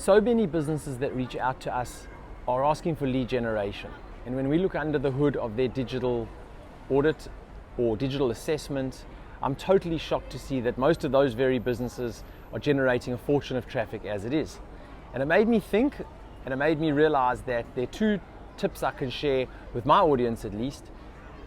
So many businesses that reach out to us are asking for lead generation. And when we look under the hood of their digital audit or digital assessment, I'm totally shocked to see that most of those very businesses are generating a fortune of traffic as it is. And it made me think, and it made me realize that there are two tips I can share with my audience at least,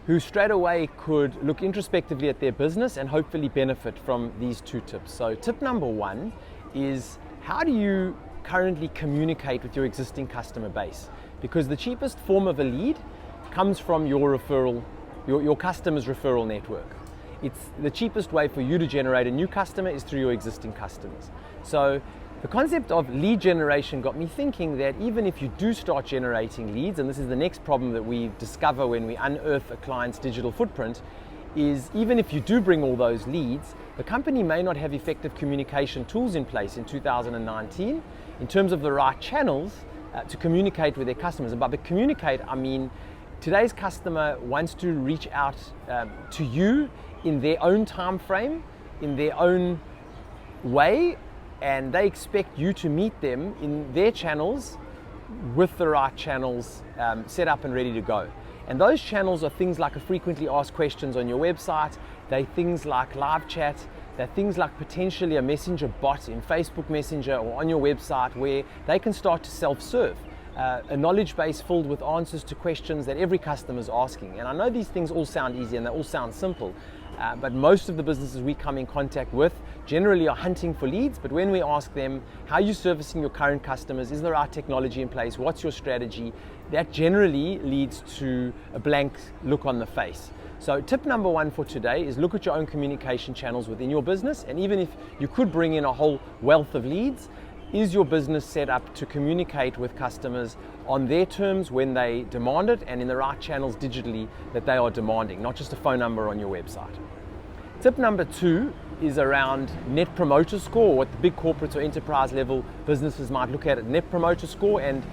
who straight away could look introspectively at their business and hopefully benefit from these two tips. So tip number one is, how do you currently communicate with your existing customer base? Because the cheapest form of a lead comes from your referral, your customer's referral network. It's the cheapest way for you to generate a new customer is through your existing customers. So the concept of lead generation got me thinking that even if you do start generating leads, and this is the next problem that we discover when we unearth a client's digital footprint, is even if you do bring all those leads, the company may not have effective communication tools in place in 2019 in terms of the right channels to communicate with their customers. And by communicate, I mean today's customer wants to reach out to you in their own time frame, in their own way, and they expect you to meet them in their channels with the right channels set up and ready to go. And those channels are things like a frequently asked questions on your website, they're things like live chat, they're things like potentially a messenger bot in Facebook Messenger or on your website where they can start to self-serve. A knowledge base filled with answers to questions that every customer is asking. And I know these things all sound easy and they all sound simple, but most of the businesses we come in contact with generally are hunting for leads. But when we ask them, how are you servicing your current customers? Is the right technology in place? What's your strategy? That generally leads to a blank look on the face. So tip number one for today is look at your own communication channels within your business. And even if you could bring in a whole wealth of leads, is your business set up to communicate with customers on their terms when they demand it and in the right channels digitally that they are demanding, not just a phone number on your website? Tip number two is around Net Promoter Score, what the big corporates or enterprise level businesses might look at Net Promoter Score. And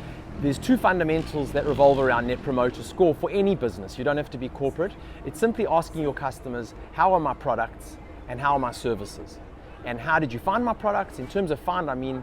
there's two fundamentals that revolve around Net Promoter Score for any business. You don't have to be corporate. It's simply asking your customers, how are my products and how are my services? And how did you find my products? In terms of find, I mean,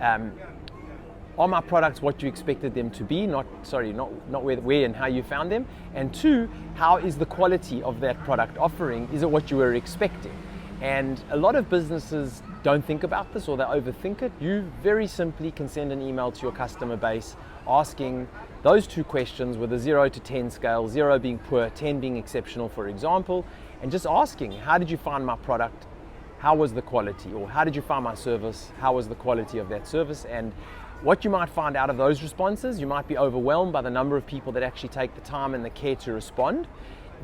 are my products what you expected them to be? Not where and how you found them. And two, how is the quality of that product offering? Is it what you were expecting? And a lot of businesses don't think about this or they overthink it. You very simply can send an email to your customer base asking those two questions with a 0 to 10 scale, 0 being poor, 10 being exceptional, for example, and just asking, how did you find my product? How was the quality? Or how did you find my service? How was the quality of that service? And what you might find out of those responses, you might be overwhelmed by the number of people that actually take the time and the care to respond.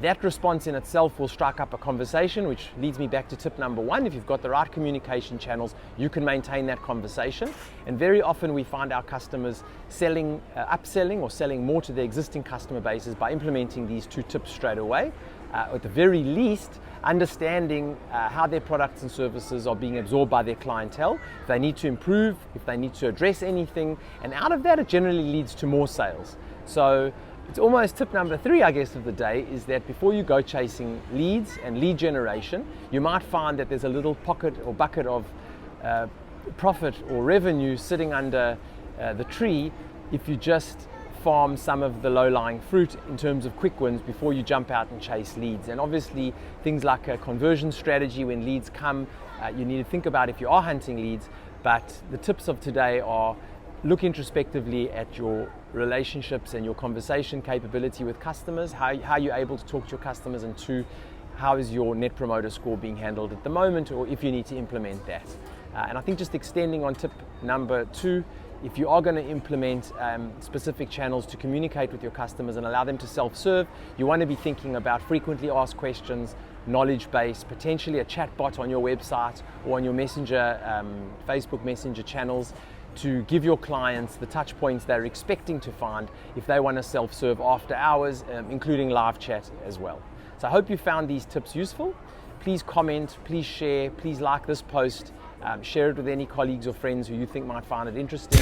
That response in itself will strike up a conversation, which leads me back to tip number one. If you've got the right communication channels, you can maintain that conversation. And very often we find our customers selling, upselling or selling more to their existing customer bases by implementing these two tips straight away. At the very least, understanding how their products and services are being absorbed by their clientele, if they need to improve, if they need to address anything, and out of that it generally leads to more sales. So it's almost tip number three, I guess, of the day, is that before you go chasing leads and lead generation, you might find that there's a little pocket or bucket of profit or revenue sitting under the tree if you just farm some of the low-lying fruit in terms of quick wins before you jump out and chase leads. And obviously things like a conversion strategy when leads come, you need to think about if you are hunting leads. But the tips of today are, look introspectively at your relationships and your conversation capability with customers, how you're able to talk to your customers, and two, how is your Net Promoter Score being handled at the moment, or if you need to implement that. And I think just extending on tip number two, if you are going to implement specific channels to communicate with your customers and allow them to self-serve, you want to be thinking about frequently asked questions, knowledge base, potentially a chat bot on your website or on your Messenger, Facebook Messenger channels, to give your clients the touch points they're expecting to find if they want to self-serve after hours, including live chat as well. So I hope you found these tips useful. Please comment, please share, please like this post, share it with any colleagues or friends who you think might find it interesting.